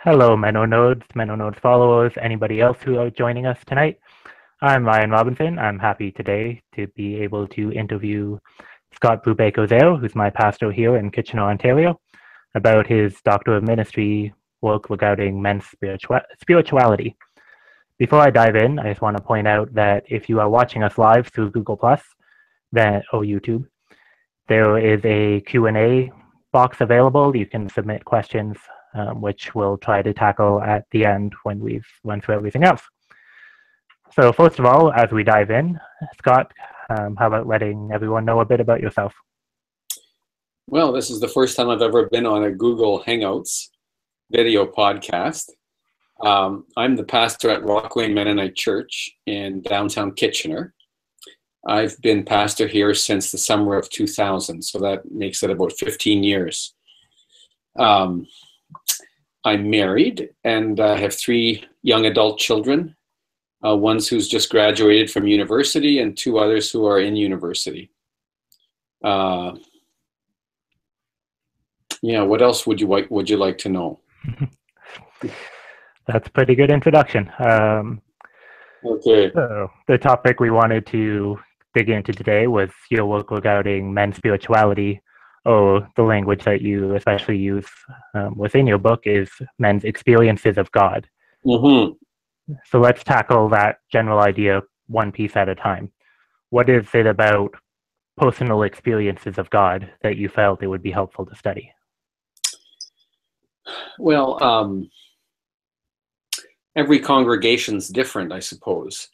Hello, MennoNerds followers, anybody else who are joining us tonight. I'm Ryan Robinson. I'm happy today to be able to interview Scott Brubaker-Zehr, who's my pastor here in Kitchener, Ontario, about his Doctor of Ministry work regarding men's spirituality. Before I dive in, I just want to point out that if you are watching us live through Google Plus or YouTube, there is a Q&A box available. You can submit questions, which we'll try to tackle at the end when we've run through everything else. So first of all, as we dive in, Scott, how about letting everyone know a bit about yourself? Well, this is the first time I've ever been on a Google Hangouts video podcast. I'm the pastor at Rockway Mennonite Church in downtown Kitchener. I've been pastor here since the summer of 2000, so that makes it about 15 years. I'm married and I have 3 young adult children, one who's just graduated from university and 2 others who are in university. Yeah, what else would you like to know? That's a pretty good introduction. Okay. So the topic we wanted to dig into today was your work regarding men's spirituality, or the language that you especially use within your book is men's experiences of God. Mm-hmm. So let's tackle that general idea one piece at a time. What is it about personal experiences of God that you felt it would be helpful to study? Well, every congregation's different, I suppose.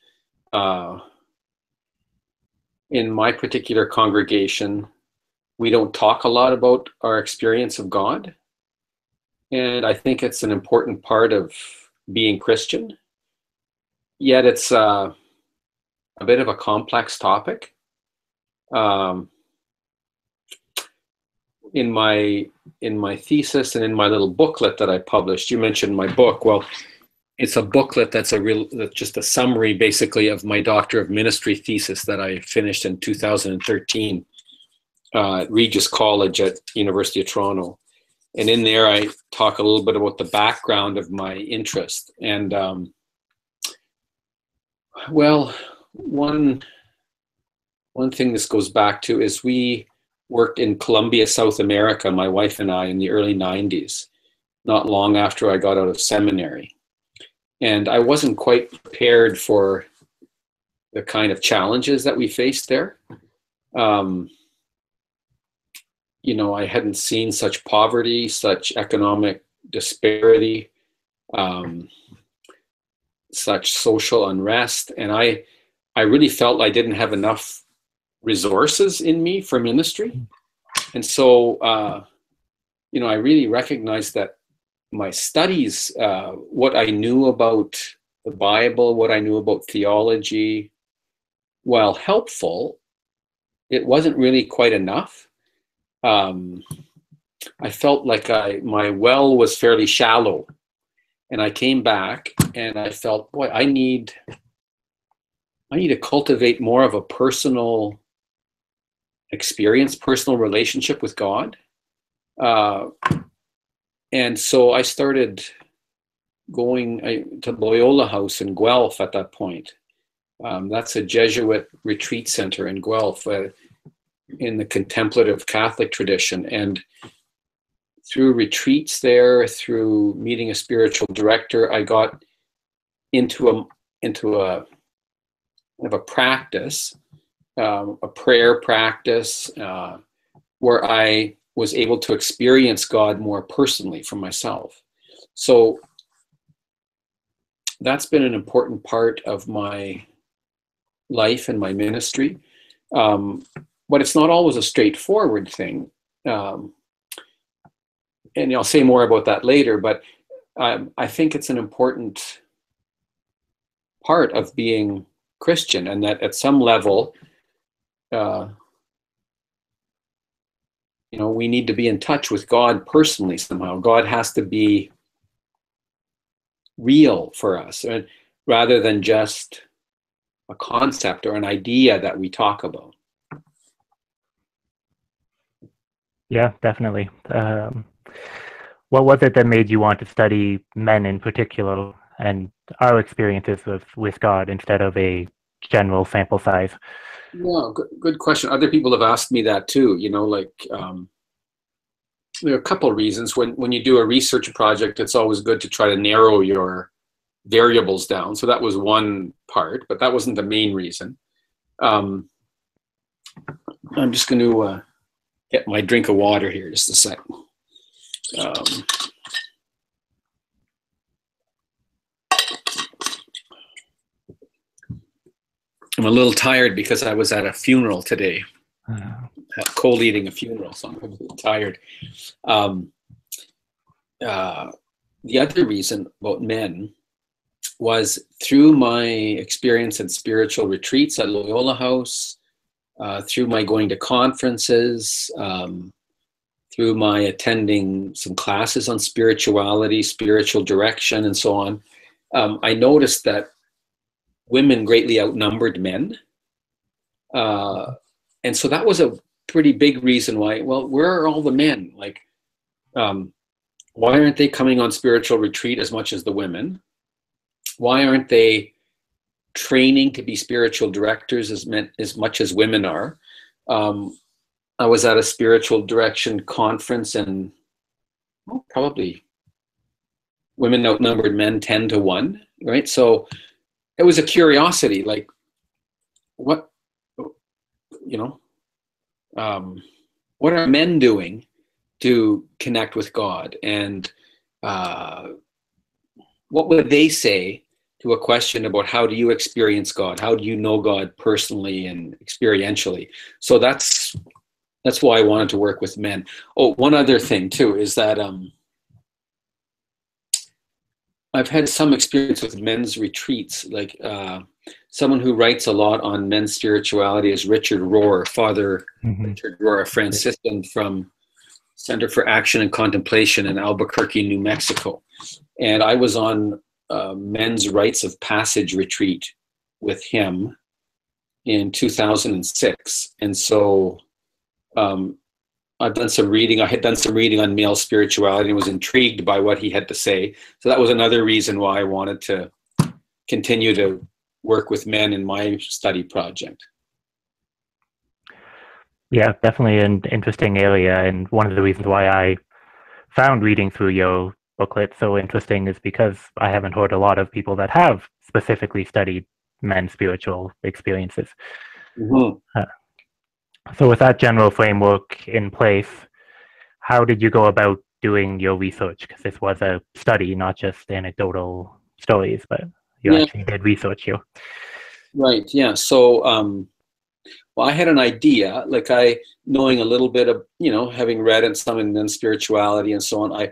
In my particular congregation, we don't talk a lot about our experience of God. And I think it's an important part of being Christian. Yet it's a bit of a complex topic. In my thesis and in my little booklet that I published, you mentioned my book. Well, it's a booklet that's just a summary, basically, of my Doctor of Ministry thesis that I finished in 2013 at Regis College at University of Toronto. And in there, I talk a little bit about the background of my interest. And well, one thing this goes back to is we worked in Colombia, South America, my wife and I, in the early 90s, not long after I got out of seminary. And I wasn't quite prepared for the kind of challenges that we faced there. I hadn't seen such poverty, such economic disparity, such social unrest. And I really felt I didn't have enough resources in me for ministry. And so, I really recognized that my studies, what I knew about the Bible, what I knew about theology, while helpful, it wasn't really quite enough. I felt like my well was fairly shallow, and I came back and I felt, boy, I need to cultivate more of a personal experience, personal relationship with God. And so I started going to Loyola House in Guelph at that point. That's a Jesuit retreat center in Guelph in the contemplative Catholic tradition. And through retreats there, through meeting a spiritual director, I got into a practice, a prayer practice, where I was able to experience God more personally for myself. So that's been an important part of my life and my ministry. But it's not always a straightforward thing. And I'll say more about that later, but I think it's an important part of being Christian, and that at some level, we need to be in touch with God personally somehow. God has to be real for us, rather than just a concept or an idea that we talk about. Yeah, definitely. what was it that made you want to study men in particular and our experiences with God instead of a general sample size? Yeah, good question. Other people have asked me that too. There are a couple of reasons. When you do a research project, it's always good to try to narrow your variables down. So that was one part, but that wasn't the main reason. I'm just going to get my drink of water here just a sec. I'm a little tired because I was at a funeral today, co-leading a funeral, so I'm a little tired. The other reason about men was through my experience in spiritual retreats at Loyola House, through my going to conferences, through my attending some classes on spirituality, spiritual direction, and so on, I noticed that women greatly outnumbered men. And so that was a pretty big reason why, well, where are all the men? Like, why aren't they coming on spiritual retreat as much as the women? Why aren't they training to be spiritual directors as much as women are? I was at a spiritual direction conference and probably women outnumbered men 10 to 1, right? So it was a curiosity, like, what are men doing to connect with God? And what would they say to a question about how do you experience God? How do you know God personally and experientially? So that's why I wanted to work with men. Oh, one other thing too is that I've had some experience with men's retreats. Like someone who writes a lot on men's spirituality is Richard Rohr, Father Richard Rohr, a Franciscan from Center for Action and Contemplation in Albuquerque, New Mexico. And I was on men's rites of passage retreat with him in 2006. And so I've done some reading. I had done some reading on male spirituality and was intrigued by what he had to say. So that was another reason why I wanted to continue to work with men in my study project. Yeah, definitely an interesting area. And one of the reasons why I found reading through your booklet so interesting is because I haven't heard a lot of people that have specifically studied men's spiritual experiences. So with that general framework in place, how did you go about doing your research? Because this was a study, not just anecdotal stories, but you actually did research here. Right, yeah. So, well, I had an idea, like knowing a little bit of, having read some in men's spirituality and so on, I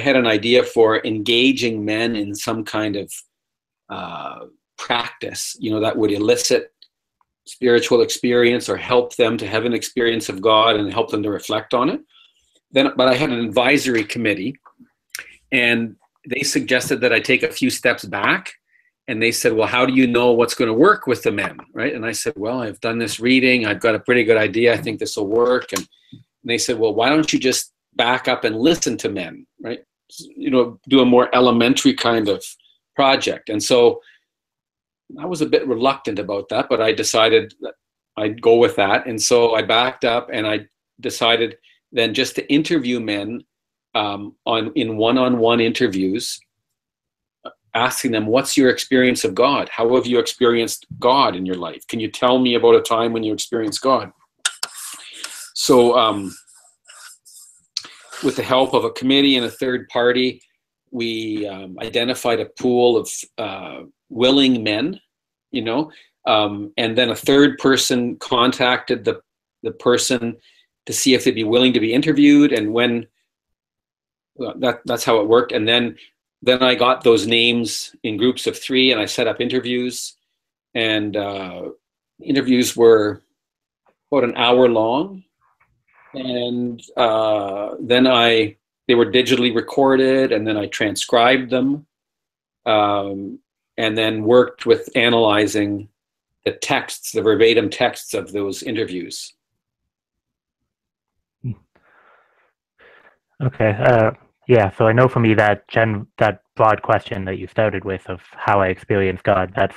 had an idea for engaging men in some kind of practice, that would elicit spiritual experience or help them to have an experience of God and help them to reflect on it. But I had an advisory committee, and they suggested that I take a few steps back. And they said, well, how do you know what's going to work with the men, right? And I said, well, I've done this reading. I've got a pretty good idea. I think this will work. And they said, well, why don't you just back up and listen to men, right? Do a more elementary kind of project. And so I was a bit reluctant about that, but I decided that I'd go with that. And so I backed up and I decided then just to interview men in one-on-one interviews, asking them, what's your experience of God? How have you experienced God in your life? Can you tell me about a time when you experienced God? So with the help of a committee and a third party, we identified a pool of willing men, and then a third person contacted the person to see if they'd be willing to be interviewed, and when that's how it worked. And then I got those names in groups of 3, and I set up interviews, and interviews were about an hour long, and then they were digitally recorded, and then I transcribed them, and then worked with analyzing the texts, the verbatim texts of those interviews. Okay. Yeah, so I know for me that that broad question that you started with of how I experience God, Yeah.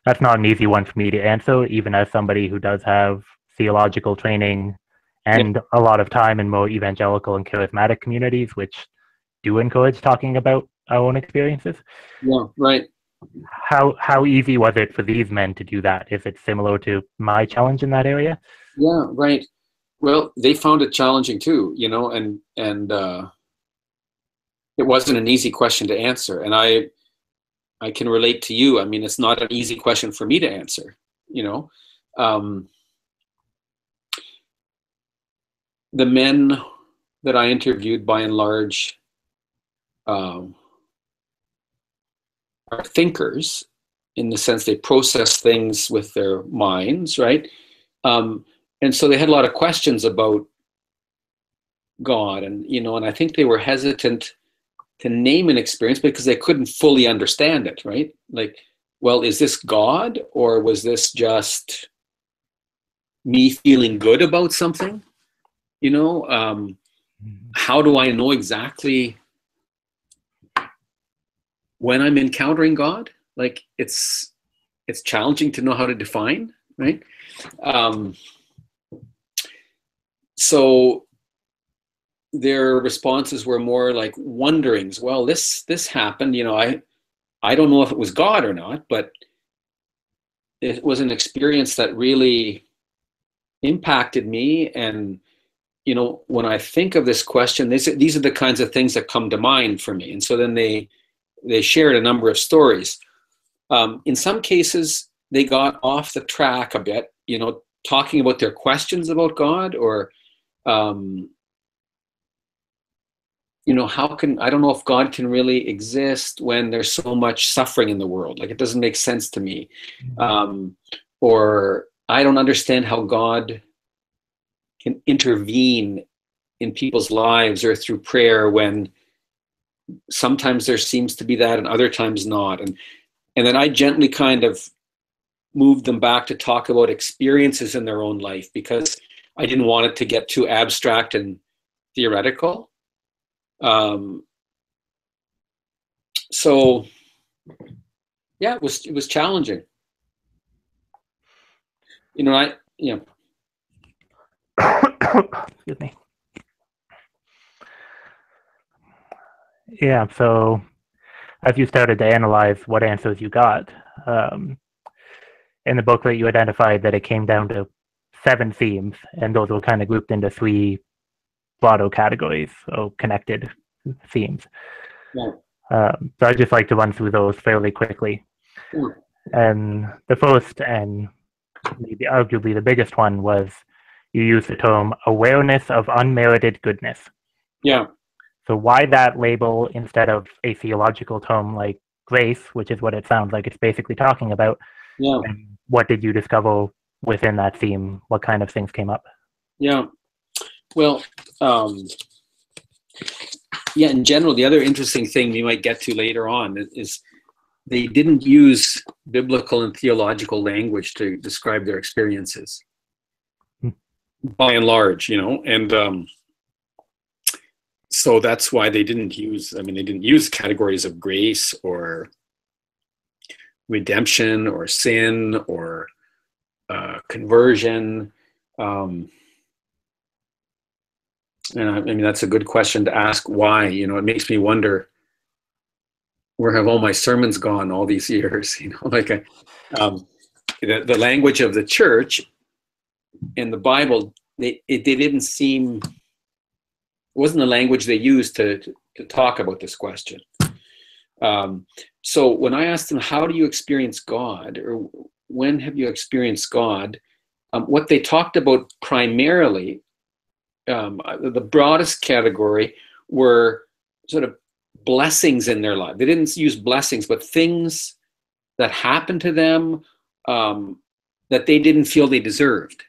that's not an easy one for me to answer, even as somebody who does have theological training Yeah. and a lot of time in more evangelical and charismatic communities, which do encourage talking about our own experiences. Yeah. Right. How easy was it for these men to do that? Is it similar to my challenge in that area? Yeah. Right. Well, they found it challenging too, and it wasn't an easy question to answer. And I can relate to you. I mean, it's not an easy question for me to answer. You know, um, the men that I interviewed, by and large, um, are thinkers in the sense they process things with their minds, right? Um, and so they had a lot of questions about God, and I think they were hesitant to name an experience because they couldn't fully understand it, right? Like, well, is this God, or was this just me feeling good about something? How do I know exactly when I'm encountering God? Like, it's challenging to know how to define, right? Um, so their responses were more like wonderings. Well, this happened. I don't know if it was God or not, but it was an experience that really impacted me. And when I think of this question, these are the kinds of things that come to mind for me. And so then they shared a number of stories. In some cases, they got off the track a bit, talking about their questions about God, or um, I don't know if God can really exist when there's so much suffering in the world. Like, it doesn't make sense to me. Um, or I don't understand how God can intervene in people's lives or through prayer when sometimes there seems to be that and other times not. And then I gently kind of moved them back to talk about experiences in their own life, because I didn't want it to get too abstract and theoretical. So yeah, it was challenging. Yeah. Excuse me. Yeah, so as you started to analyze what answers you got, um, in the booklet you identified that it came down to 7 themes, and those were kind of grouped into 3 broader categories, so connected themes. Yeah. So I'd just like to run through those fairly quickly. Yeah. And the first, and maybe arguably the biggest one, was you used the term awareness of unmerited goodness. Yeah. So why that label instead of a theological term like grace, which is what it sounds like it's basically talking about? Yeah. And what did you discover within that theme? What kind of things came up? Yeah. Well, yeah, in general, the other interesting thing we might get to later on is they didn't use biblical and theological language to describe their experiences, by and large, and so that's why they didn't use categories of grace or redemption or sin or conversion. And I mean, that's a good question to ask. Why? It makes me wonder, where have all my sermons gone all these years? The language of the church in the Bible, they didn't seem, it wasn't the language they used to talk about this question. So when I asked them, how do you experience God, or when have you experienced God? What they talked about primarily, the broadest category, were sort of blessings in their life. They didn't use blessings, but things that happened to them that they didn't feel they deserved.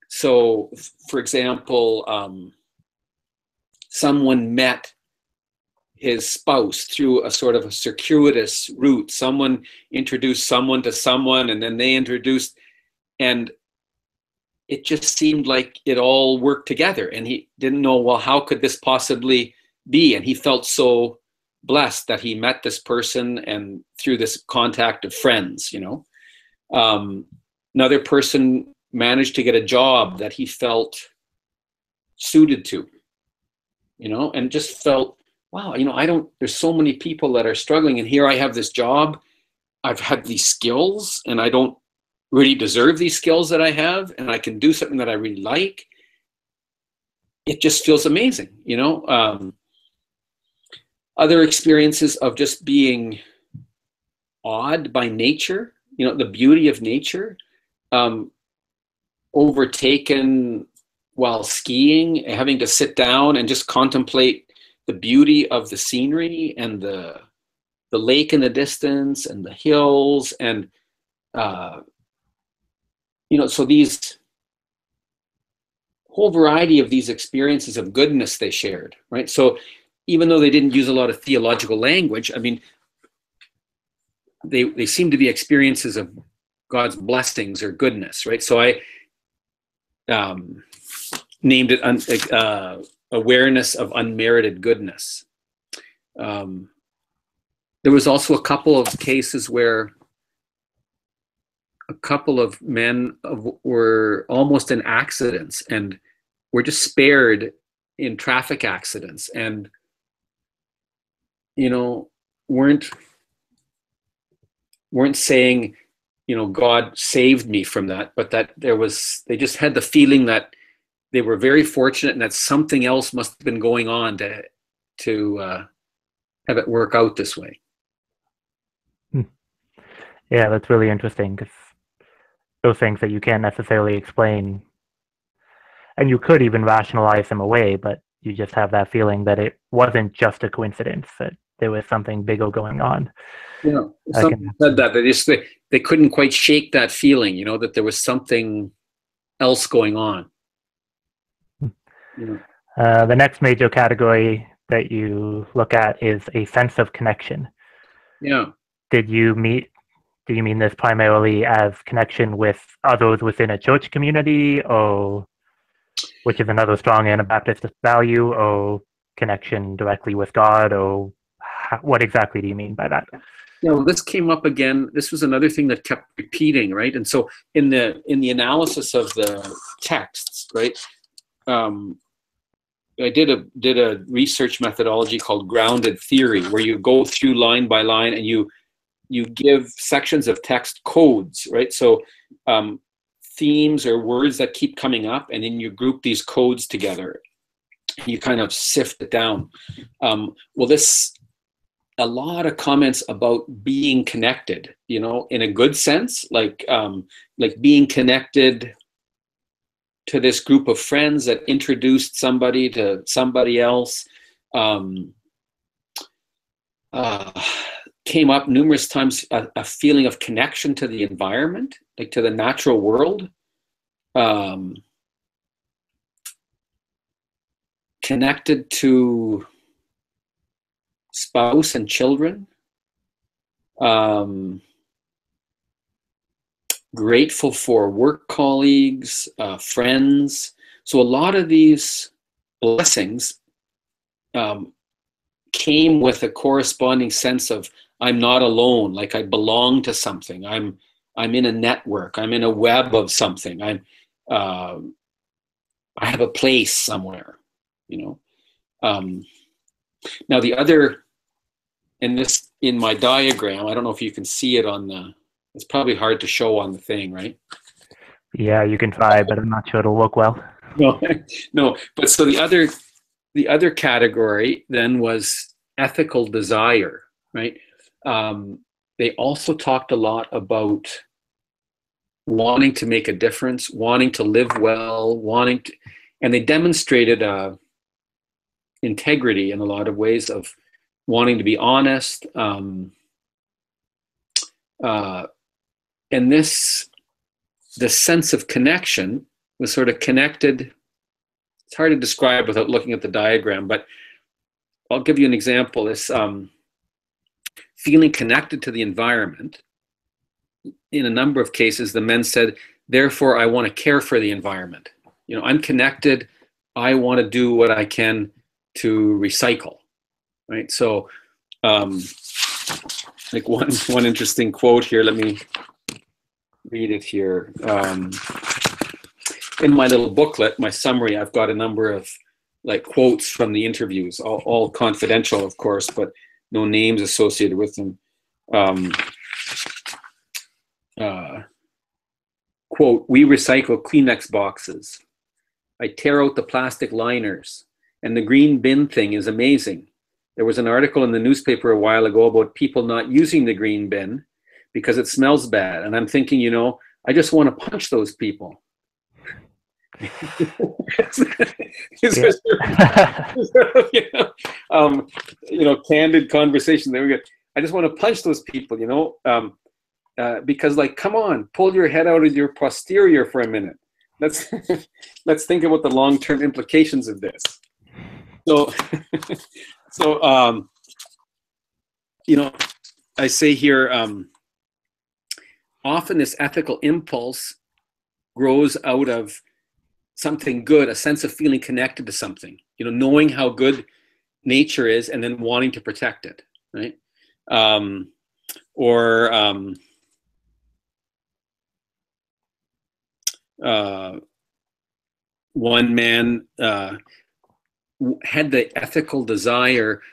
So, for example, someone met his spouse through a sort of a circuitous route. Someone introduced someone to someone, and then they introduced, and it just seemed like it all worked together. And he didn't know, well, how could this possibly be. And he felt so blessed that he met this person and through this contact of friends, you know. Another person managed to get a job that he felt suited to, you know, and just felt, wow, you know, there's so many people that are struggling, and here I have this job, I've had these skills, and I don't really deserve these skills that I have, and I can do something that I really like. It just feels amazing, you know. Other experiences of just being awed by nature, you know, the beauty of nature, overtaken while skiing, having to sit down and just contemplate the beauty of the scenery and the lake in the distance and the hills, and you know, so these whole variety of these experiences of goodness they shared, right? So even though they didn't use a lot of theological language, I mean, they seem to be experiences of God's blessings or goodness, right? So I named it awareness of unmerited goodness. There was also a couple of cases where a couple of men were almost in accidents and were just spared in traffic accidents, and you know, weren't saying, you know, God saved me from that, but that they just had the feeling that they were very fortunate and that something else must have been going on to have it work out this way. Yeah, that's really interesting, because those things that you can't necessarily explain, and you could even rationalize them away, but you just have that feeling that it wasn't just a coincidence, that there was something bigger going on. Yeah, someone said that they couldn't quite shake that feeling, you know, that there was something else going on. Yeah. The next major category that you look at is a sense of connection. Yeah. Do you mean this primarily as connection with others within a church community, or which is another strong Anabaptist value, or connection directly with God, or what exactly do you mean by that? Yeah, well, this came up again. This was another thing that kept repeating, right? And so in the analysis of the texts, right, I did a research methodology called grounded theory, where you go through line by line and you give sections of text codes, right? So themes or words that keep coming up, and then you group these codes together. You kind of sift it down. Well, a lot of comments about being connected, you know, in a good sense, like being connected to this group of friends that introduced somebody to somebody else. Came up numerous times, a feeling of connection to the environment, like to the natural world. Connected to spouse and children. Grateful for work colleagues, friends. So a lot of these blessings came with a corresponding sense of, I'm not alone, like I belong to something. I'm in a network. I'm in a web of something. I have a place somewhere, you know. Now the other, and this in my diagram, I don't know if you can see it on the, it's probably hard to show on the thing, right? Yeah, you can try, but I'm not sure it'll look well. No. But so the other category then was ethical desire, right? They also talked a lot about wanting to make a difference, wanting to live well, and they demonstrated integrity in a lot of ways of wanting to be honest. And the sense of connection was sort of connected. It's hard to describe without looking at the diagram, but I'll give you an example. This feeling connected to the environment. In a number of cases, the men said, therefore, I want to care for the environment. You know, I'm connected. I want to do what I can to recycle, right? So, like one interesting quote here. Let me read it here. In my little booklet, my summary, I've got a number of like quotes from the interviews, all confidential, of course, but no names associated with them. Quote, "We recycle Kleenex boxes. I tear out the plastic liners, and the green bin thing is amazing. There was an article in the newspaper a while ago about people not using the green bin because it smells bad. And I'm thinking, you know, I just want to punch those people." Candid conversation. There we go. I just want to punch those people, you know, because, like, come on, pull your head out of your posterior for a minute. Let's think about the long-term implications of this. So, you know, I say here, often this ethical impulse grows out of something good, a sense of feeling connected to something, you know, knowing how good nature is and then wanting to protect it, right? One man had the ethical desire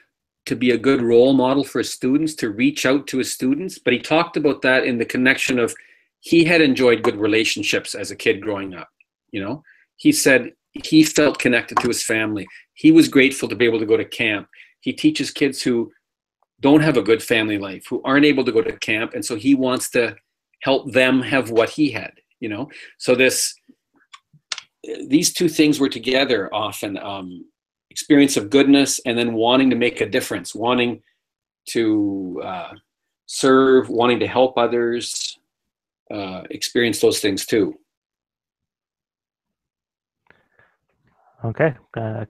to be a good role model for his students, to reach out to his students, but he talked about that in the connection of he had enjoyed good relationships as a kid growing up, you know? He said he felt connected to his family. He was grateful to be able to go to camp. He teaches kids who don't have a good family life, who aren't able to go to camp, and so he wants to help them have what he had, you know? So these two things were together often, experience of goodness and then wanting to make a difference, wanting to serve, wanting to help others, experience those things too. Okay,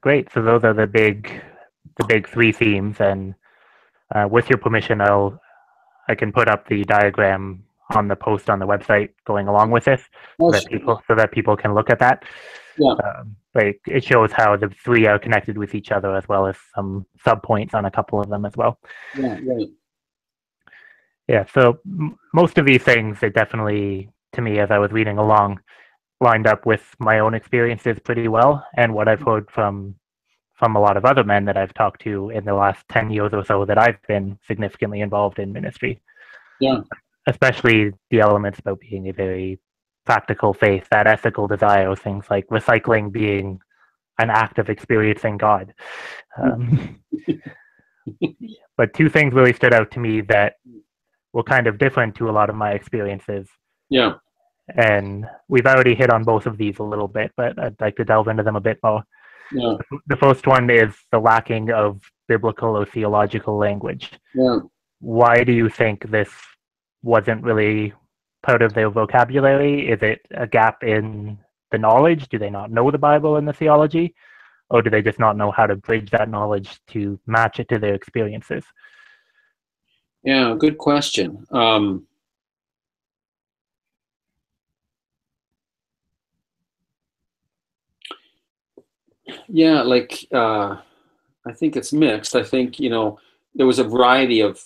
great. So those are the big three themes, and with your permission, I can put up the diagram on the post on the website going along with this, so that people can look at that. Yeah. Like, it shows how the three are connected with each other, as well as some subpoints on a couple of them as well. Yeah, right. Yeah, so most of these things, they definitely, to me, as I was reading along, lined up with my own experiences pretty well, and what I've heard from a lot of other men that I've talked to in the last 10 years or so that I've been significantly involved in ministry. Yeah. Especially the elements about being a very practical faith, that ethical desire, things like recycling being an act of experiencing God. But two things really stood out to me that were kind of different to a lot of my experiences. Yeah. And we've already hit on both of these a little bit, but I'd like to delve into them a bit more. Yeah. The first one is the lacking of biblical or theological language. Yeah. Why do you think this wasn't really part of their vocabulary? Is it a gap in the knowledge? Do they not know the Bible and the theology? Or do they just not know how to bridge that knowledge to match it to their experiences? Yeah, good question. Yeah, like I think it's mixed. I think, you know, there was a variety of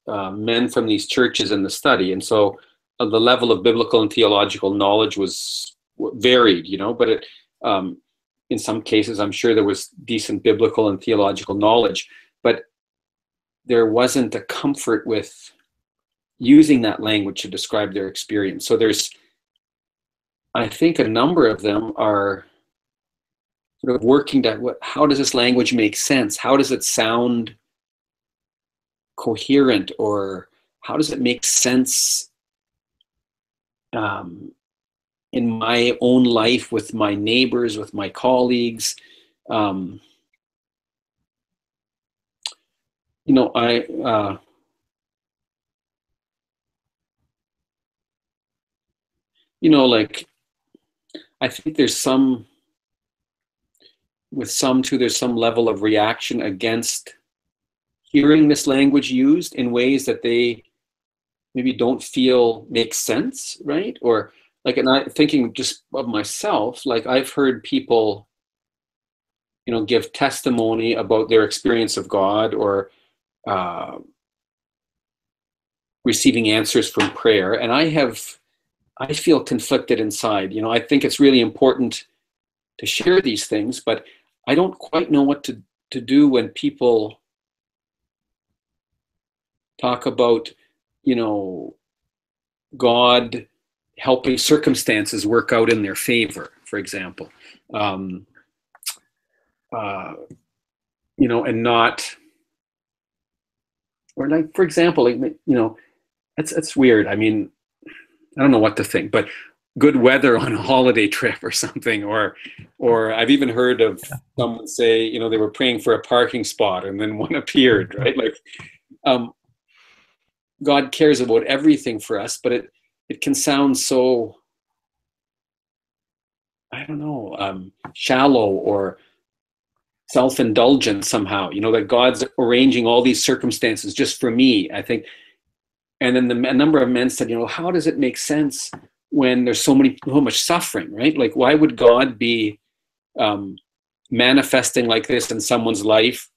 men from these churches in the study, and so the level of biblical and theological knowledge was varied, you know. But it, in some cases, I'm sure there was decent biblical and theological knowledge, but there wasn't a comfort with using that language to describe their experience. So there's, I think, a number of them are sort of working to how does this language make sense? How does it sound coherent, or how does it make sense in my own life, with my neighbors, with my colleagues? You know, you know, like, I think there's some, with some too, there's some level of reaction against hearing this language used in ways that they maybe don't feel make sense, right? Or like, and I thinking just of myself, like I've heard people give testimony about their experience of God, or receiving answers from prayer. And I feel conflicted inside. I think it's really important to share these things, but I don't quite know what to do when people talk about, God helping circumstances work out in their favor, for example. And not, or like, for example, it's weird. I mean, I don't know what to think, but good weather on a holiday trip or something, or I've even heard of someone say, they were praying for a parking spot and then one appeared, right? Like, God cares about everything for us, but it can sound so, I don't know, shallow or self-indulgent somehow, that God's arranging all these circumstances just for me, I think. And then a number of men said, how does it make sense when there's so much suffering, right? Like, why would God be manifesting like this in someone's life,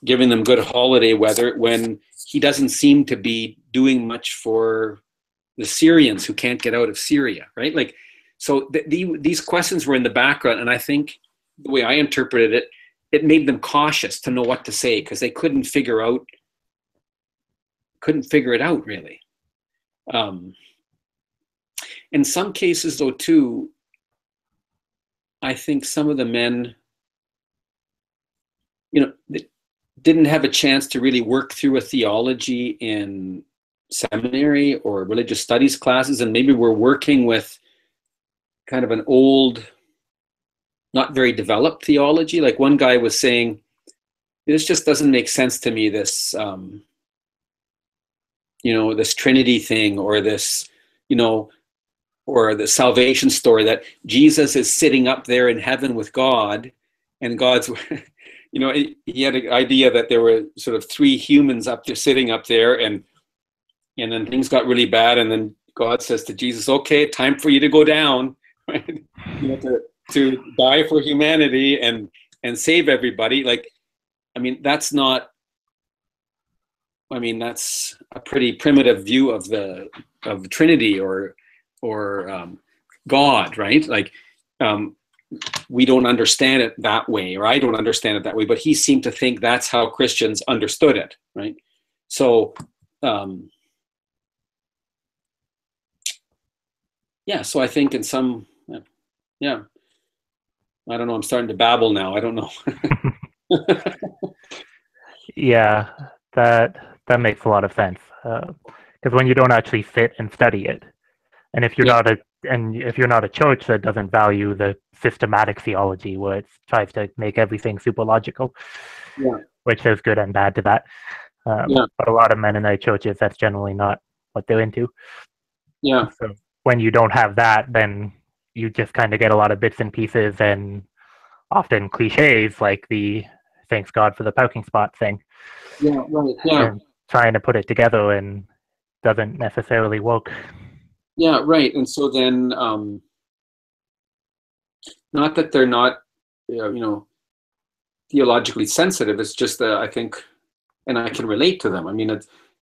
giving them good holiday weather, when he doesn't seem to be doing much for the Syrians who can't get out of Syria, right? Like, so these questions were in the background, and I think the way I interpreted it, it made them cautious to know what to say, because they couldn't figure it out really. In some cases, though, too, I think some of the men, didn't have a chance to really work through a theology in seminary or religious studies classes, and maybe we're working with kind of an old, not very developed theology. Like, one guy was saying, this just doesn't make sense to me, this this Trinity thing, or this, or the salvation story that Jesus is sitting up there in heaven with God, and God's, he had an idea that there were sort of three humans up there, sitting up there, and then things got really bad, and then God says to Jesus, okay, time for you to go down, right? To die for humanity and save everybody. Like, that's a pretty primitive view of the Trinity or God, right? Like, we don't understand it that way, or I don't understand it that way, but he seemed to think that's how Christians understood it, right? So, so I think in some, I don't know, I'm starting to babble now. I don't know. Yeah, that makes a lot of sense. Because when you don't actually sit and study it, and if you're not a church that doesn't value the systematic theology, where it tries to make everything super logical, which there's good and bad to that. But a lot of Mennonite churches, that's generally not what they're into. Yeah. So when you don't have that, then you just kind of get a lot of bits and pieces, and often cliches like the thanks God for the parking spot thing. Yeah, right. Yeah. And trying to put it together and doesn't necessarily work. Yeah, right. And so then, not that they're not, theologically sensitive. It's just that I think, and I can relate to them.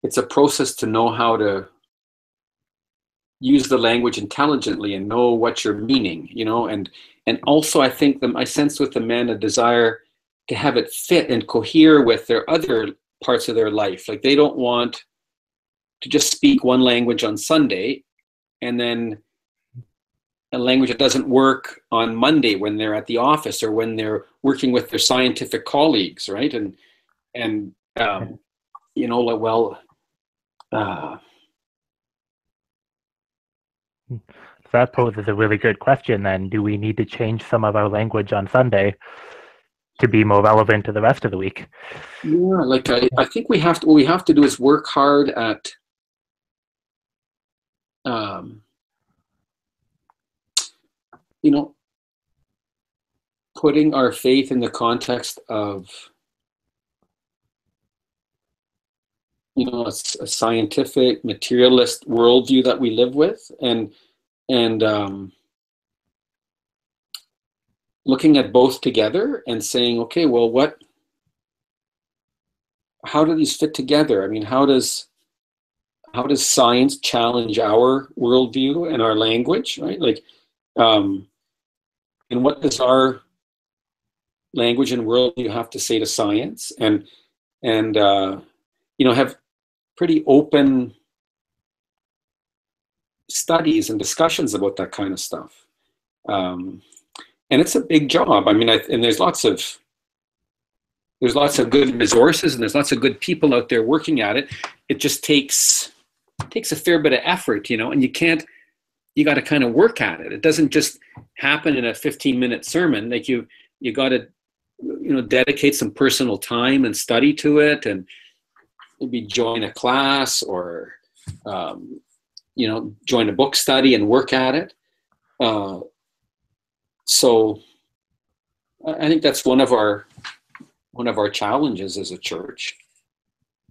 It's a process to know how to use the language intelligently and know what you're meaning, and also I think I sense with the men a desire to have it fit and cohere with their other parts of their life. Like, they don't want to just speak one language on Sunday and then a language that doesn't work on Monday when they're at the office or when they're working with their scientific colleagues, right? So that poses a really good question then. Do we need to change some of our language on Sunday to be more relevant to the rest of the week? Yeah, like I think what we have to do is work hard at putting our faith in the context of a scientific materialist worldview that we live with, and looking at both together and saying, okay, well, how do these fit together? I mean, how does science challenge our worldview and our language, right? Like, and what does our language and worldview have to say to science? And have pretty open studies and discussions about that kind of stuff. And it's a big job. I mean, and there's lots of good resources, and there's lots of good people out there working at it. It just takes a fair bit of effort, and you got to kind of work at it. It doesn't just happen in a 15-minute sermon. Like you got to, dedicate some personal time and study to it, and maybe join a class or, join a book study and work at it. So I think that's one of our challenges as a church,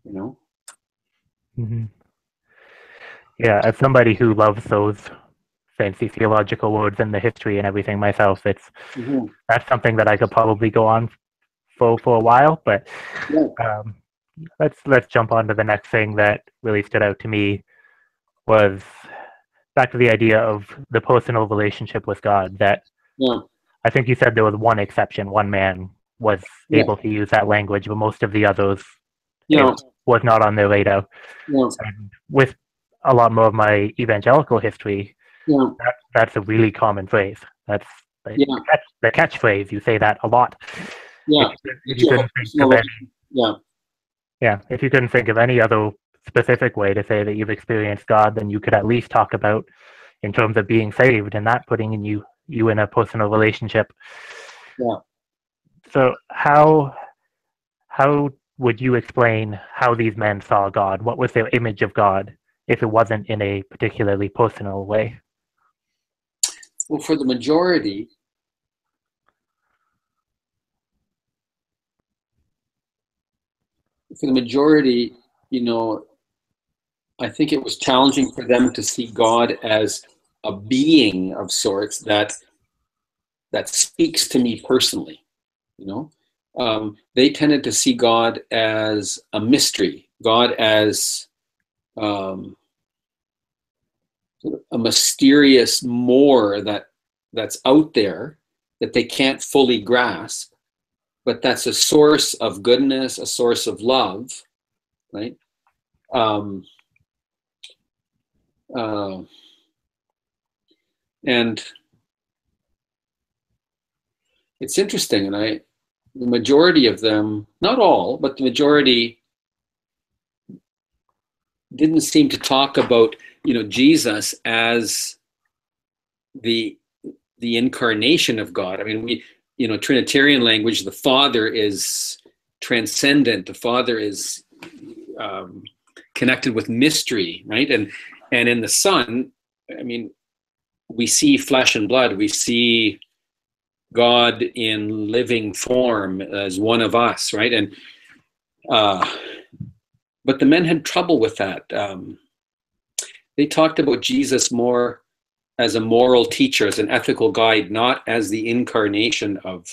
Mm-hmm. Yeah, as somebody who loves those fancy theological words and the history and everything myself, that's something that I could probably go on for a while. But let's jump on to the next thing that really stood out to me, was back to the idea of the personal relationship with God. That I think you said there was one exception. One man was able to use that language, but most of the others, it was not on their radar. And with a lot more of my evangelical history, that's a really common phrase. That's the catchphrase. You say that a lot. If you couldn't think of any other specific way to say that you've experienced God, then you could at least talk about in terms of being saved and that putting in you in a personal relationship. So how would you explain how these men saw God? What was their image of God if it wasn't in a particularly personal way? Well, for the majority, I think it was challenging for them to see God as a being of sorts that speaks to me personally. They tended to see God as a mystery, God as a mysterious more that's out there that they can't fully grasp, but that's a source of goodness, a source of love, right? And it's interesting, and the majority of them, not all, but the majority didn't seem to talk about, Jesus as the incarnation of God. I mean, Trinitarian language, the Father is transcendent. The Father is connected with mystery, right? And in the Son, I mean, we see flesh and blood. We see God in living form as one of us, right? And but the men had trouble with that. They talked about Jesus more as a moral teacher, as an ethical guide, not as the incarnation of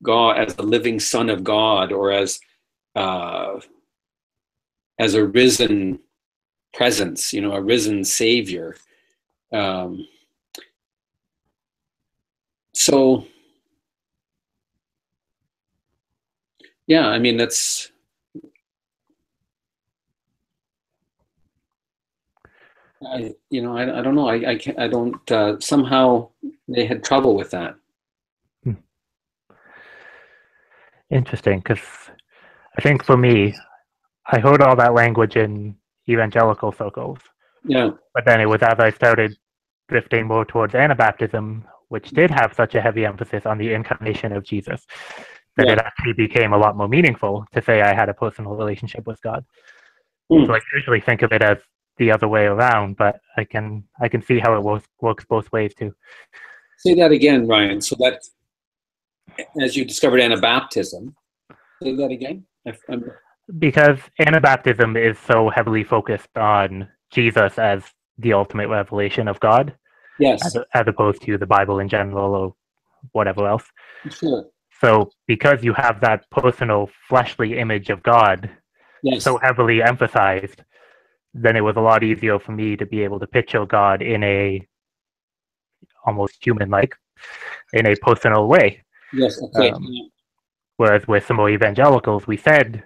God, as the living Son of God, or as a risen presence, a risen Savior. So, yeah, I mean, that's. I don't know. I don't. Somehow they had trouble with that. Interesting, because I think for me, I heard all that language in evangelical circles. But then it was as I started drifting more towards Anabaptism, which did have such a heavy emphasis on the incarnation of Jesus, that it actually became a lot more meaningful to say I had a personal relationship with God. So I usually think of it as the other way around, but I can see how it works both ways too. Say that again, Ryan. So that, as you discovered Anabaptism, say that again. Because Anabaptism is so heavily focused on Jesus as the ultimate revelation of God, yes, as opposed to the Bible in general, or whatever else. Sure. So because you have that personal fleshly image of God Yes. so heavily emphasized, then it was a lot easier for me to be able to picture God in a almost human-like, in a personal way. Yes. Okay. Whereas with some more evangelicals, we said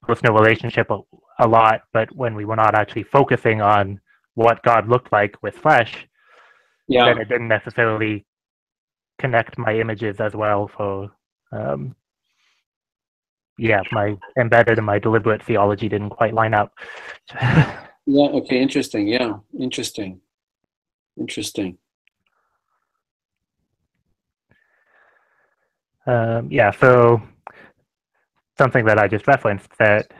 personal relationship a lot, but when we were not actually focusing on what God looked like with flesh, then it didn't necessarily connect my images as well for, my embedded and my deliberate theology didn't quite line up. Yeah. Okay. Interesting. Yeah. Interesting. So something that I just referenced, that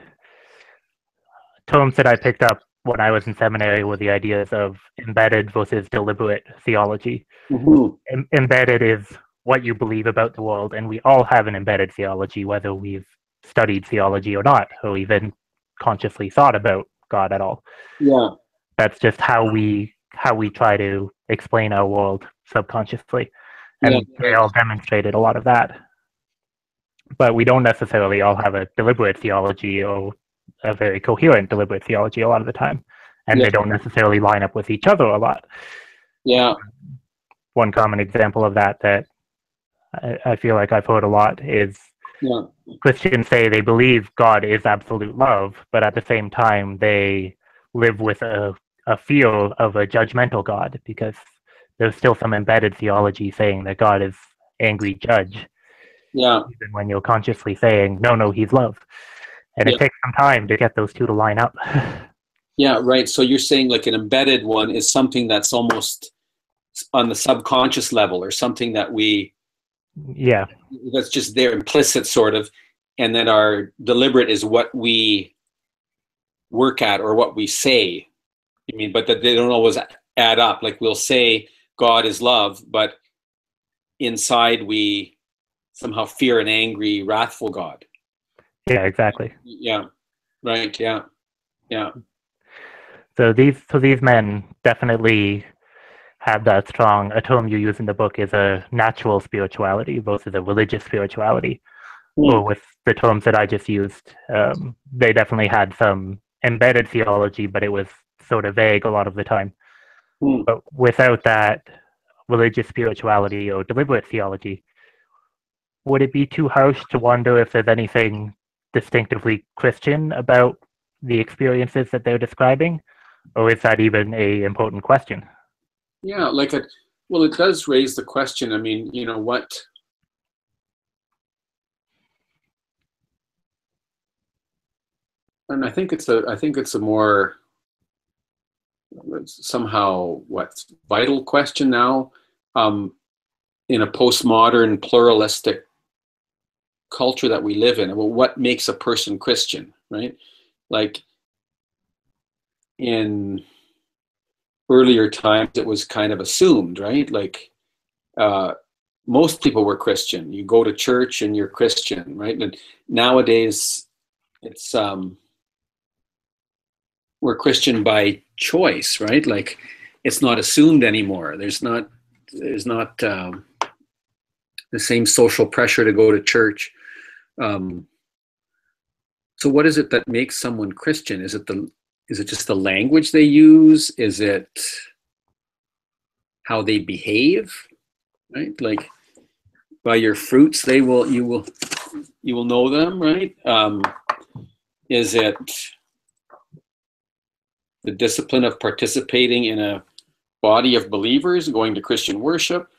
terms that I picked up when I was in seminary were the ideas of embedded versus deliberate theology. Mm-hmm. Embedded is what you believe about the world, and we all have an embedded theology, whether we've studied theology or not, or even consciously thought about God at all. Yeah. That's just how we try to explain our world subconsciously, and they all demonstrated a lot of that. But we don't necessarily all have a deliberate theology or a very coherent deliberate theology a lot of the time, and they don't necessarily line up with each other a lot. Yeah. One common example of that I feel like I've heard a lot is Christians say they believe God is absolute love, but at the same time they live with a fear of a judgmental God, because there's still some embedded theology saying that God is angry judge. Yeah. Even when you're consciously saying, no, he's love. And it takes some time to get those two to line up. Yeah, right. So you're saying like an embedded one is something that's almost on the subconscious level, or something that that's just there, implicit sort of, and then our deliberate is what we work at or what we say. I mean, but that they don't always add up. Like we'll say God is love, but inside we somehow fear an angry, wrathful God. Yeah, exactly. Yeah. Right. Yeah. Yeah. So these men definitely have that strong. A term you use in the book is a natural spirituality versus a religious spirituality. Or with the terms that I just used, they definitely had some embedded theology, but it was sort of vague a lot of the time. But without that religious spirituality or deliberate theology, would it be too harsh to wonder if there's anything distinctively Christian about the experiences that they're describing? Or is that even a important question? Yeah, well, it does raise the question. I mean, what? And I think it's a more somehow vital question now, in a postmodern pluralistic culture that we live in. Well, what makes a person Christian, right? Like in earlier times, it was kind of assumed, right? Like most people were Christian. You go to church and you're Christian, right? And nowadays, it's we're Christian by choice, right? Like it's not assumed anymore. There's not the same social pressure to go to church. So what is it that makes someone Christian? Is it just the language they use? Is it how they behave? Right? Like by your fruits you will know them, right? Is it the discipline of participating in a body of believers, going to Christian worship?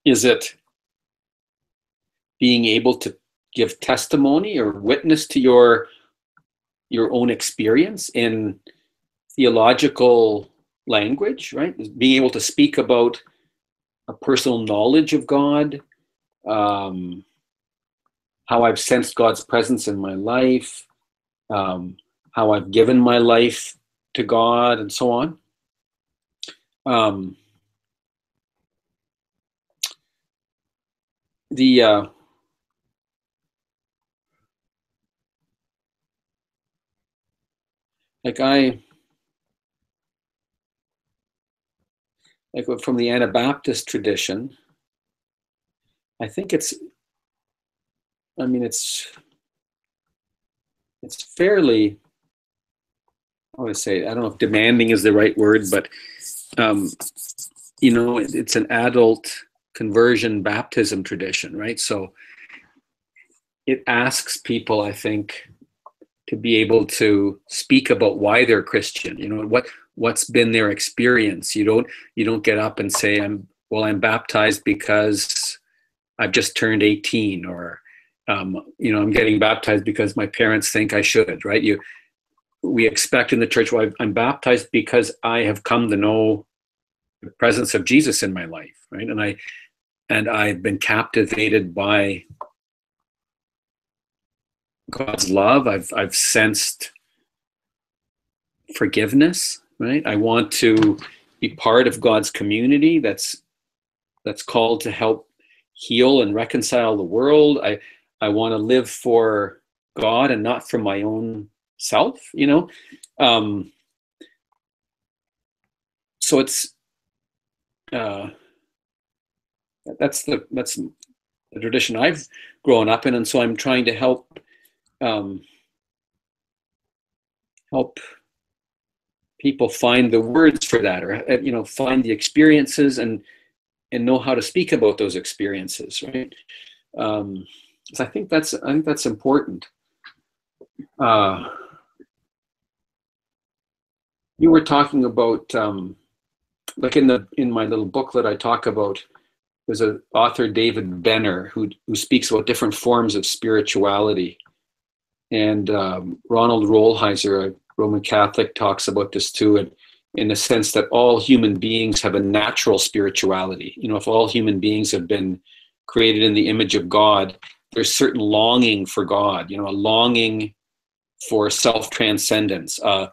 Is it being able to give testimony or witness to your own experience in theological language, right? Being able to speak about a personal knowledge of God, how I've sensed God's presence in my life, how I've given my life to God, and so on. The like like from the Anabaptist tradition, I think it's fairly, I want to say, I don't know if demanding is the right word, but it's an adult conversion baptism tradition, right? So it asks people, I think, to be able to speak about why they're Christian. What's been their experience. You don't get up and say, I'm baptized because I've just turned 18, or I'm getting baptized because my parents think I should, right? We expect in the church, well, I'm baptized because I have come to know the presence of Jesus in my life, right? And I've been captivated by God's love. I've sensed forgiveness, right? I want to be part of God's community that's called to help heal and reconcile the world. I want to live for God and not for my own self, so it's that's the tradition I've grown up in, and so I'm trying to help people find the words for that, or find the experiences and know how to speak about those experiences, right? So I think that's important. You were talking about like in my little booklet, I talk about, there's an author, David Benner, who speaks about different forms of spirituality, and Ronald Rolheiser, a Roman Catholic, talks about this too, and in the sense that all human beings have a natural spirituality. If all human beings have been created in the image of God, there's certain longing for God, a longing for self-transcendence, a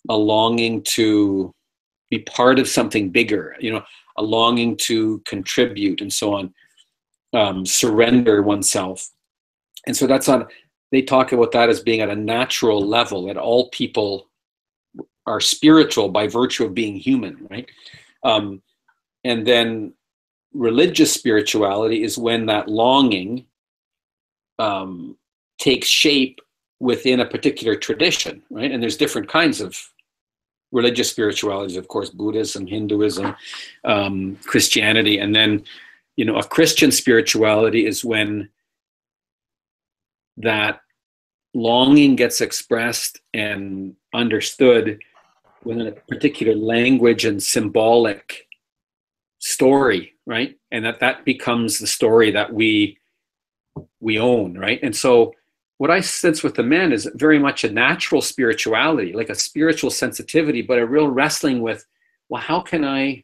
longing to be part of something bigger, a longing to contribute, and so on, surrender oneself. And so they talk about that as being at a natural level, that all people are spiritual by virtue of being human, right? And then religious spirituality is when that longing takes shape within a particular tradition, right? And there's different kinds of religious spiritualities, of course, Buddhism, Hinduism, Christianity. And then, a Christian spirituality is when that longing gets expressed and understood within a particular language and symbolic story, right? And that becomes the story that we own, right? And so what I sense with the men is very much a natural spirituality, like a spiritual sensitivity, but a real wrestling with, well, how can I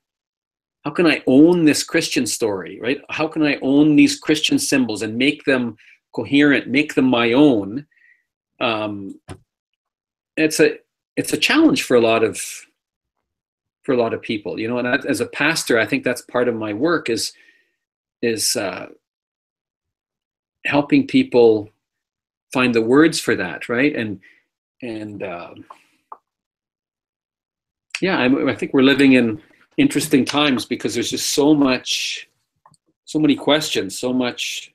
own this Christian story, right? How can I own these Christian symbols and make them coherent, make them my own? It's a challenge for a lot of people, and as a pastor, I think that's part of my work is helping people find the words for that, right? And I think we're living in interesting times because there's just so many questions, so much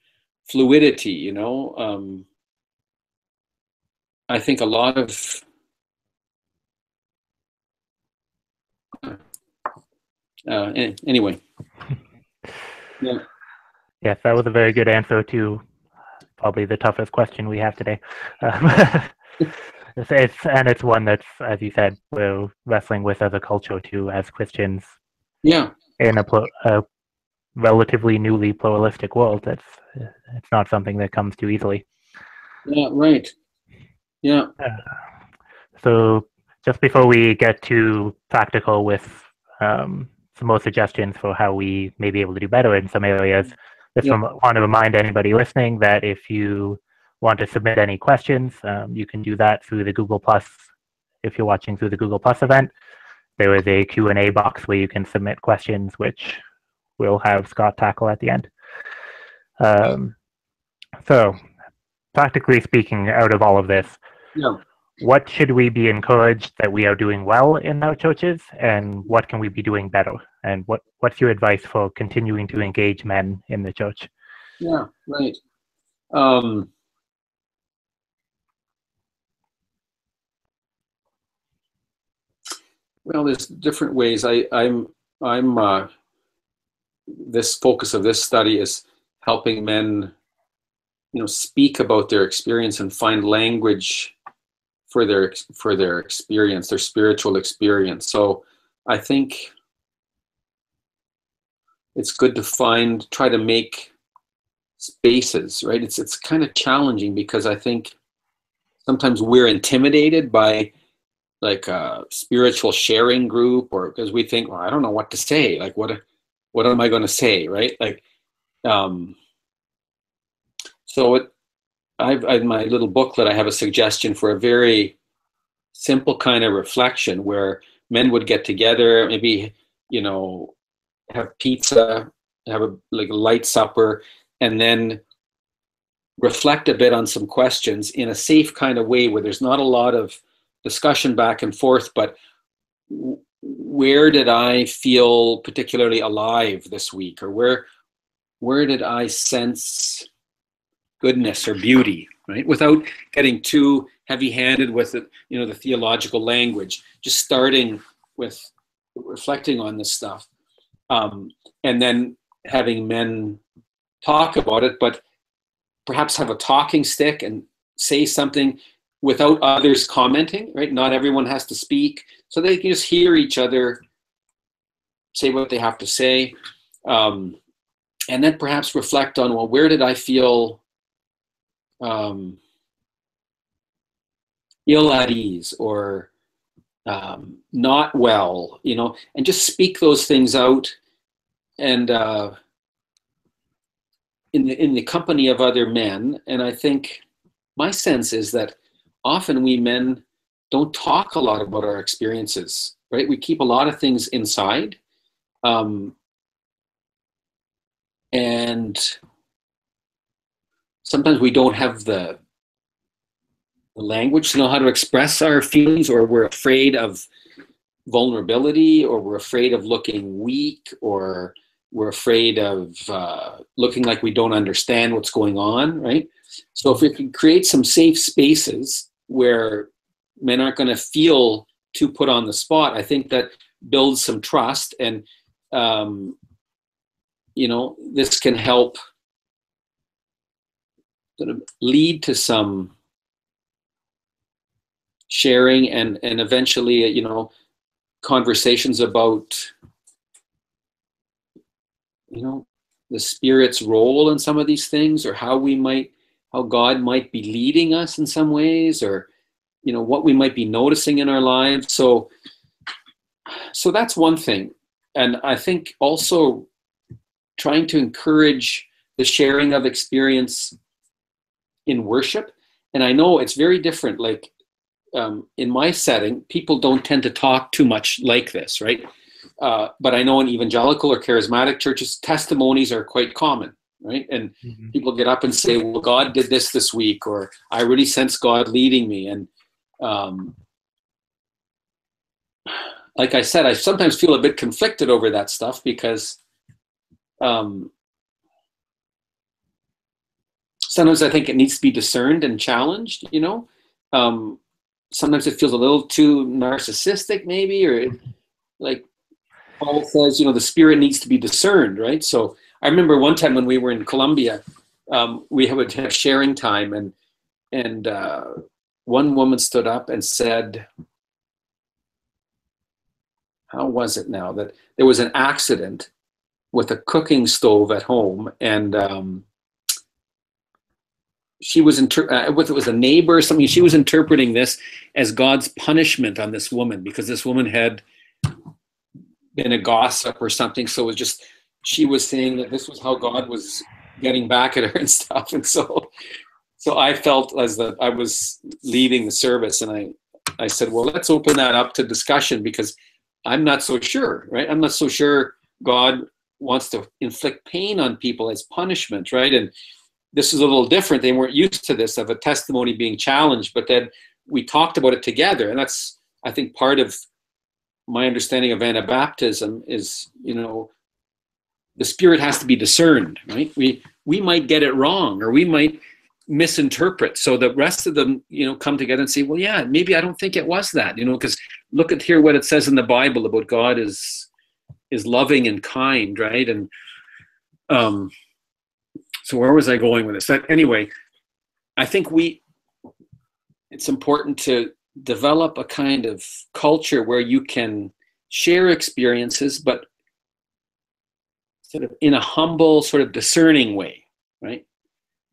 fluidity, I think a lot of anyway. Yeah. Yes, that was a very good answer to probably the toughest question we have today. It's one that's, as you said, we're wrestling with as a culture too, as Christians. Yeah. In a relatively newly pluralistic world, it's not something that comes too easily. Yeah. Right. Yeah. So just before we get too practical with some more suggestions for how we may be able to do better in some areas, want to remind anybody listening that if you want to submit any questions, you can do that through the Google+. If you're watching through the Google+ event, there is a Q&A box where you can submit questions, which we'll have Scott tackle at the end. So, practically speaking, out of all of this, what should we be encouraged that we are doing well in our churches, and what can we be doing better? And what's your advice for continuing to engage men in the church? Yeah, right. Well, there's different ways. This focus of this study is helping men, speak about their experience and find language for their experience, their spiritual experience. So I think it's good to try to make spaces, right? It's kind of challenging because I think sometimes we're intimidated by like a spiritual sharing group, or because we think, well, I don't know what to say. Like, what am I going to say, right? Like, so I've in my little booklet, I have a suggestion for a very simple kind of reflection where men would get together, maybe, have pizza, have a light supper, and then reflect a bit on some questions in a safe kind of way where there's not a lot of discussion back and forth, but where did I feel particularly alive this week, or where did I sense goodness or beauty, right? Without getting too heavy-handed with it, the theological language, just starting with reflecting on this stuff, and then having men talk about it, but perhaps have a talking stick and say something without others commenting, right? Not everyone has to speak, so they can just hear each other say what they have to say, and then perhaps reflect on, well, where did I feel ill at ease, or not well, and just speak those things out, and in the company of other men. And I think my sense is that often we men don't talk a lot about our experiences, right? We keep a lot of things inside, and sometimes we don't have the language to know how to express our feelings, or we're afraid of vulnerability, or we're afraid of looking weak, or we're afraid of looking like we don't understand what's going on, right? So if we can create some safe spaces where men aren't going to feel too put on the spot, I think that builds some trust, and this can help sort of lead to some sharing, and eventually, conversations about, the Spirit's role in some of these things, or how God might be leading us in some ways, or, what we might be noticing in our lives. So that's one thing. And I think also trying to encourage the sharing of experience in worship. And I know it's very different. Like, in my setting, people don't tend to talk too much like this, right? But I know in evangelical or charismatic churches, testimonies are quite common, right? And people get up and say, well, God did this week, or I really sense God leading me. And like I said, I sometimes feel a bit conflicted over that stuff, because sometimes I think it needs to be discerned and challenged, sometimes it feels a little too narcissistic, maybe, or like Paul says, the Spirit needs to be discerned, right? So I remember one time when we were in Colombia, we would have sharing time, and one woman stood up and said, how was it now, that there was an accident with a cooking stove at home, and she was it was a neighbor or something. She was interpreting this as God's punishment on this woman, because this woman had been a gossip or something. So it was just, she was saying that this was how God was getting back at her and stuff. And so I felt as that I was leading the service, and I said, well, let's open that up to discussion, because I'm not so sure, right? I'm not so sure God wants to inflict pain on people as punishment, right? And this is a little different. They weren't used to this, of a testimony being challenged, but then we talked about it together. And that's, I think, part of my understanding of Anabaptism is, you know, the Spirit has to be discerned, right? We might get it wrong, or we might misinterpret. So the rest of them, you know, come together and say, well, yeah, maybe I don't think it was that, you know, because look at here what it says in the Bible about God is loving and kind, right? And so where was I going with this? But anyway, I think it's important to develop a kind of culture where you can share experiences, but sort of in a humble, sort of discerning way, right?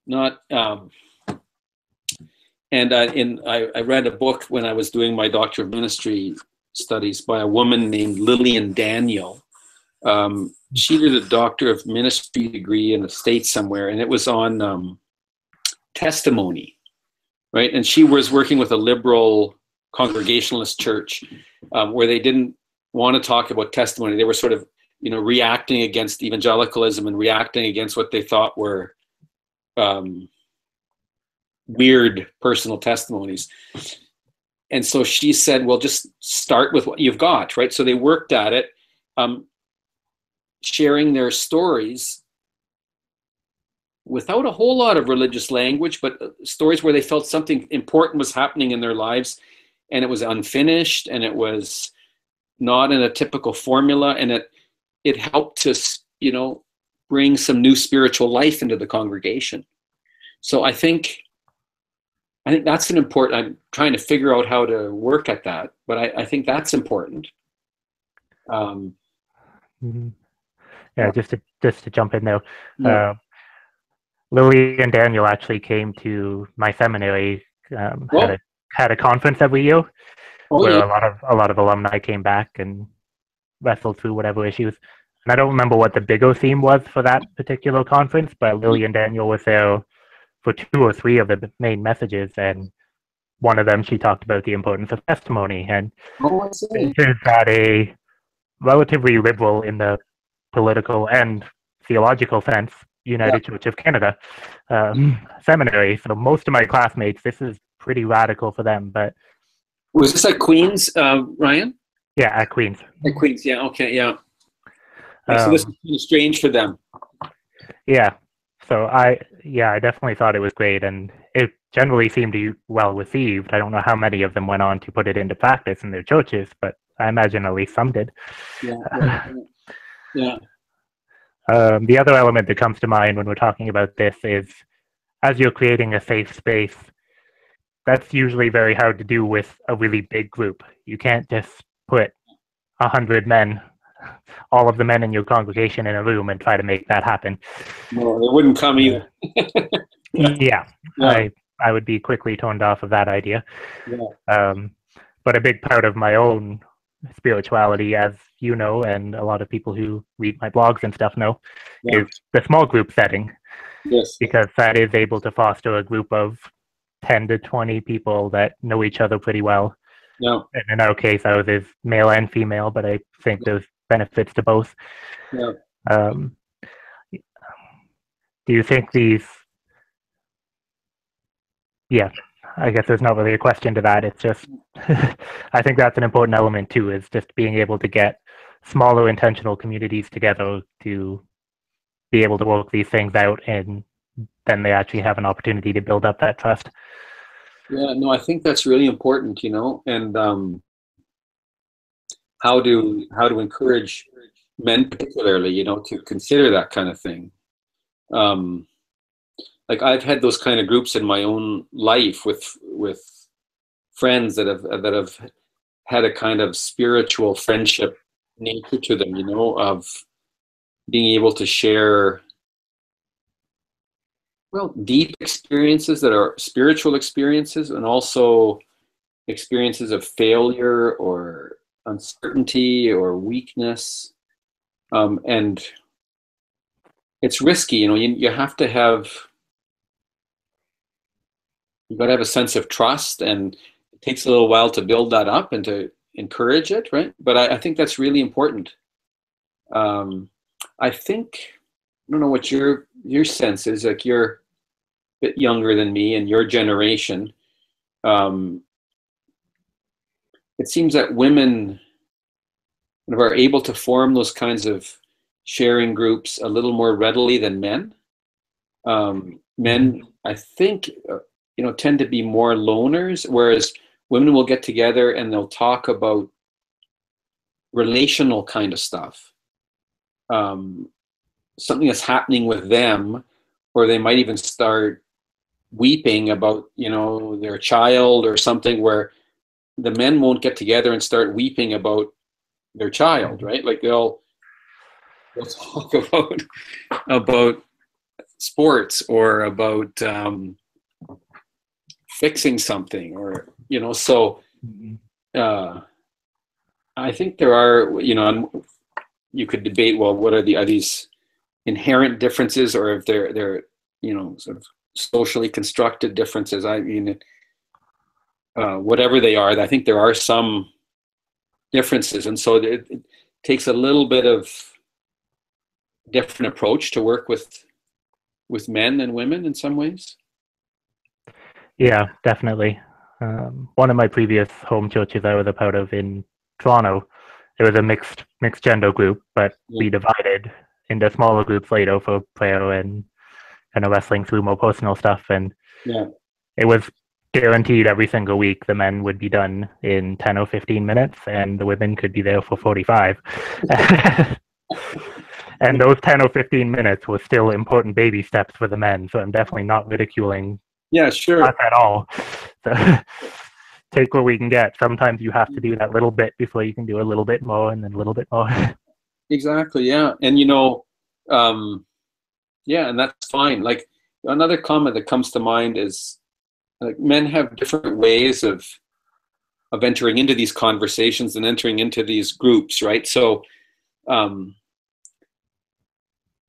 Not, and I read a book when I was doing my Doctor of Ministry studies by a woman named Lillian Daniel. She did a Doctor of Ministry degree in the States somewhere, and it was on testimony, right? And she was working with a liberal Congregationalist church where they didn't want to talk about testimony. They were sort of, you know, reacting against evangelicalism and reacting against what they thought were weird personal testimonies. And so she said, well, just start with what you've got, right? So they worked at it, sharing their stories without a whole lot of religious language, but stories where they felt something important was happening in their lives, and it was unfinished, and it was not in a typical formula, and it helped to, you know, bring some new spiritual life into the congregation. So I think that's an important, I'm trying to figure out how to work at that, but I think that's important. Yeah, just to jump in there. Yeah. Lily and Daniel actually came to my seminary, had a conference every year where a lot of alumni came back and wrestled through whatever issues. And I don't remember what the bigger theme was for that particular conference, but Lily and Daniel was there for 2 or 3 of the main messages, and one of them she talked about the importance of testimony. And this is at a relatively liberal in the political and theological sense United Church of Canada seminary. So most of my classmates, this is pretty radical for them. But was this at Queen's, Ryan? Yeah, at Queen's. At Queen's, yeah, okay, yeah. So this is kind of strange for them. Yeah. So I definitely thought it was great, and it generally seemed to be well received. I don't know how many of them went on to put it into practice in their churches, but I imagine at least some did. Yeah. The other element that comes to mind when we're talking about this is, as you're creating a safe space, that's usually very hard to do with a really big group. You can't just put 100 men, all of the men in your congregation in a room and try to make that happen. No, they wouldn't come either. Yeah. I would be quickly turned off of that idea. Yeah. But a big part of my own spirituality, as you know, and a lot of people who read my blogs and stuff know, is the small group setting. Yes. Because that is able to foster a group of 10 to 20 people that know each other pretty well. Yeah. And in our case, ours is male and female, but I think there's benefits to both. Yeah. Do you think these... Yeah, I guess there's not really a question to that. It's just, I think that's an important element too, is just being able to get smaller intentional communities together to be able to work these things out, and then they actually have an opportunity to build up that trust. Yeah, no, I think that's really important, you know, and how to encourage men particularly, you know, to consider that kind of thing. Like I've had those kind of groups in my own life with friends that have had a kind of spiritual friendship nature to them, you know, of being able to share, well, deep experiences that are spiritual experiences, and also experiences of failure or uncertainty or weakness. And it's risky, you know, you have to have, you've got to have a sense of trust, and it takes a little while to build that up and to encourage it, right? But I think that's really important. I think, I don't know what your sense is, like you're a bit younger than me and your generation. it seems that women kind of are able to form those kinds of sharing groups a little more readily than men. Men, I think, tend to be more loners, whereas women will get together and they'll talk about relational kind of stuff, something that's happening with them, or they might even start weeping about, their child or something, where the men won't get together and start weeping about their child, right? Like they'll talk about sports or about fixing something, or so I think there are, you could debate, well, what are these inherent differences, or if they're sort of socially constructed differences. I mean, whatever they are, I think there are some differences, and so it takes a little bit of different approach to work with men and women in some ways. Yeah, definitely. One of my previous home churches I was a part of in Toronto, it was a mixed gender group, but we divided into smaller groups later for prayer and kind of wrestling through more personal stuff. And it was guaranteed every single week the men would be done in 10 or 15 minutes and the women could be there for 45. And those 10 or 15 minutes were still important baby steps for the men. So I'm definitely not ridiculing us at all. So, take what we can get. Sometimes you have to do that little bit before you can do a little bit more and then a little bit more. Exactly, yeah. And and that's fine. Like, another comment that comes to mind is, like, men have different ways of entering into these conversations and entering into these groups, right? So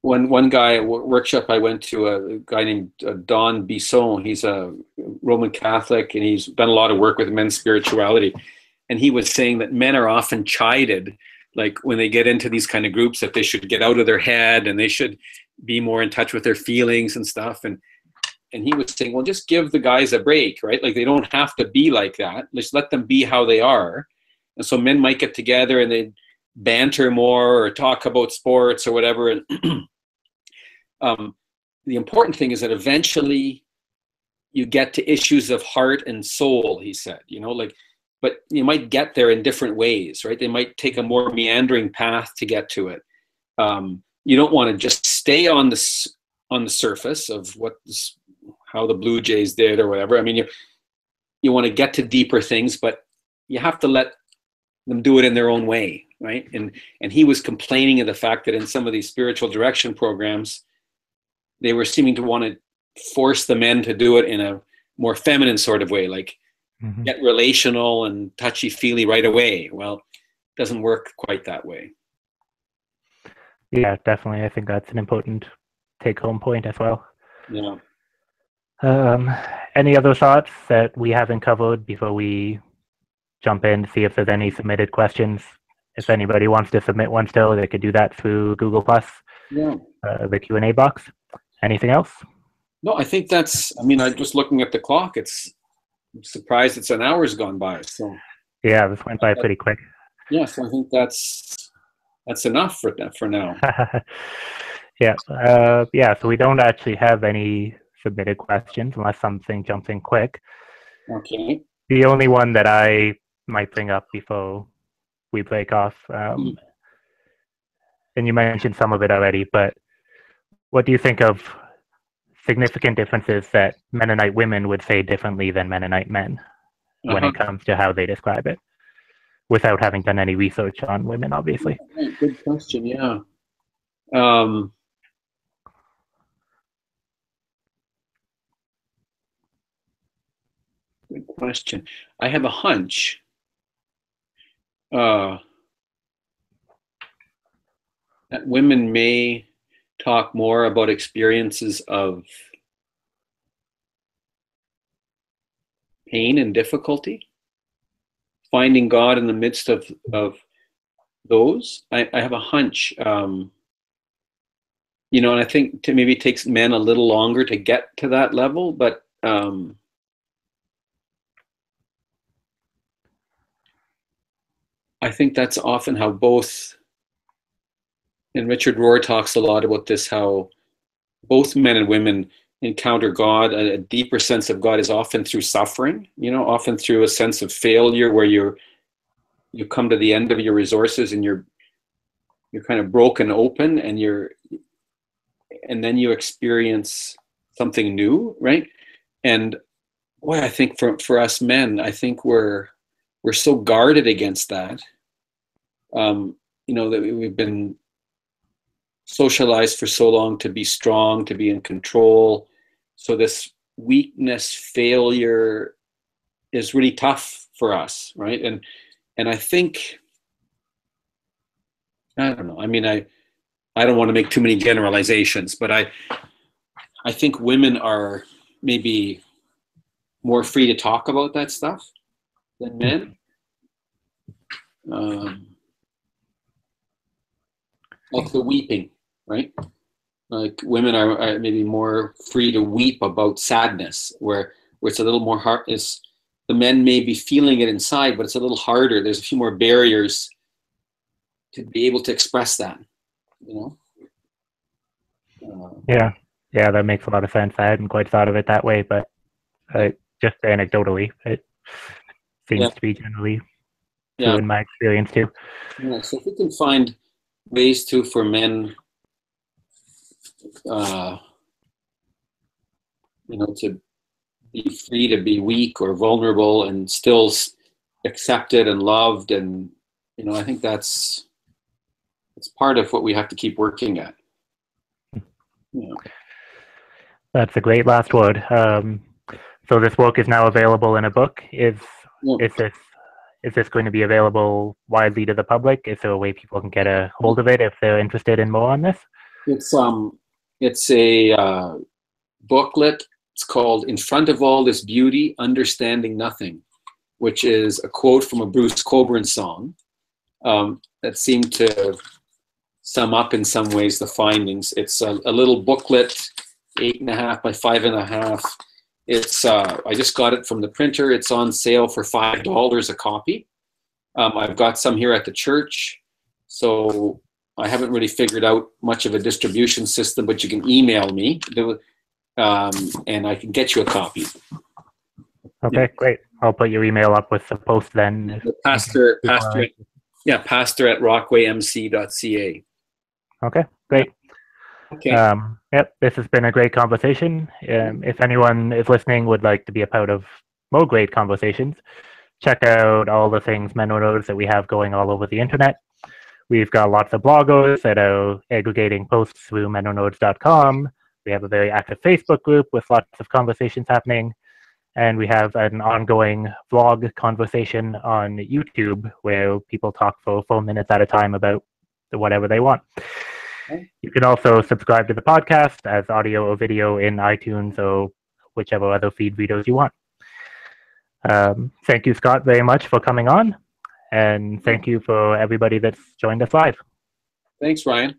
one guy workshop I went to, a guy named Don Bisson. He's a Roman Catholic, and he's done a lot of work with men's spirituality. And he was saying that men are often chided, like when they get into these kind of groups, that they should get out of their head and they should be more in touch with their feelings and stuff. And he was saying, well, just give the guys a break, right? Like, they don't have to be like that. Just let them be how they are. And so men might get together and they banter more or talk about sports or whatever. And the important thing is that eventually you get to issues of heart and soul, he said, but you might get there in different ways, right? They might take a more meandering path to get to it. You don't want to just stay on the surface of how the Blue Jays did or whatever. I mean, you want to get to deeper things, but you have to let them do it in their own way, right? And he was complaining of the fact that in some of these spiritual direction programs, they were seeming to want to force the men to do it in a more feminine sort of way, like get relational and touchy-feely right away. Well, it doesn't work quite that way. Yeah, definitely. I think that's an important take-home point as well. Yeah. Any other thoughts that we haven't covered before we jump in to see if there's any submitted questions? If anybody wants to submit one still, they could do that through Google+, the Q&A box. Anything else? No, I think I'm just looking at the clock. I'm surprised it's an hour's gone by. So yeah, this went by pretty quick. Yeah, so I think that's enough for now. So we don't actually have any submitted questions unless something jumps in quick. Okay. The only one that I might bring up before we break off, and you mentioned some of it already, but what do you think of significant differences that Mennonite women would say differently than Mennonite men when it comes to how they describe it, without having done any research on women, obviously? Good question, yeah. Good question. I have a hunch. That women may talk more about experiences of pain and difficulty, finding God in the midst of those. I have a hunch, and I think maybe it takes men a little longer to get to that level, but I think that's often how both, and Richard Rohr talks a lot about this, how both men and women encounter God. A deeper sense of God is often through suffering, often through a sense of failure where you come to the end of your resources and you're kind of broken open, and then you experience something new, right? And boy, I think for us men, I think we're so guarded against that. That we've been socialized for so long to be strong, to be in control. So this weakness, failure is really tough for us, right? And I think, I don't know. I mean, I don't want to make too many generalizations, but I think women are maybe more free to talk about that stuff than men. Like the weeping, right? Like women are maybe more free to weep about sadness, where it's a little more hard. The men may be feeling it inside, but it's a little harder. There's a few more barriers to be able to express that, Yeah, that makes a lot of sense. I hadn't quite thought of it that way, but just anecdotally, it seems to be generally true in my experience too. Yeah, so if we can find ways for men, to be free to be weak or vulnerable and still accepted and loved, and I think it's part of what we have to keep working at. That's a great last word. So this book is now available in a book. Is this going to be available widely to the public? Is there a way people can get a hold of it if they're interested in more on this? It's a booklet. It's called "In Front of All This Beauty, Understanding Nothing," which is a quote from a Bruce Cockburn song that seemed to sum up in some ways the findings. It's a little booklet, 8.5 by 5.5. It's I just got it from the printer. It's on sale for $5 a copy. I've got some here at the church, so I haven't really figured out much of a distribution system, but you can email me, and I can get you a copy. Okay, great. I'll put your email up with the post then. Pastor at rockway.mc.ca. Okay, great. Okay. Yep, this has been a great conversation. If anyone is listening would like to be a part of more great conversations, check out all the things MennoNerds that we have going all over the internet. We've got lots of bloggers that are aggregating posts through MennoNerds.com. We have a very active Facebook group with lots of conversations happening. And we have an ongoing vlog conversation on YouTube where people talk for 4 minutes at a time about whatever they want. You can also subscribe to the podcast as audio or video in iTunes or whichever other feed readers you want. Thank you, Scott, very much for coming on. And thank you for everybody that's joined us live. Thanks, Ryan.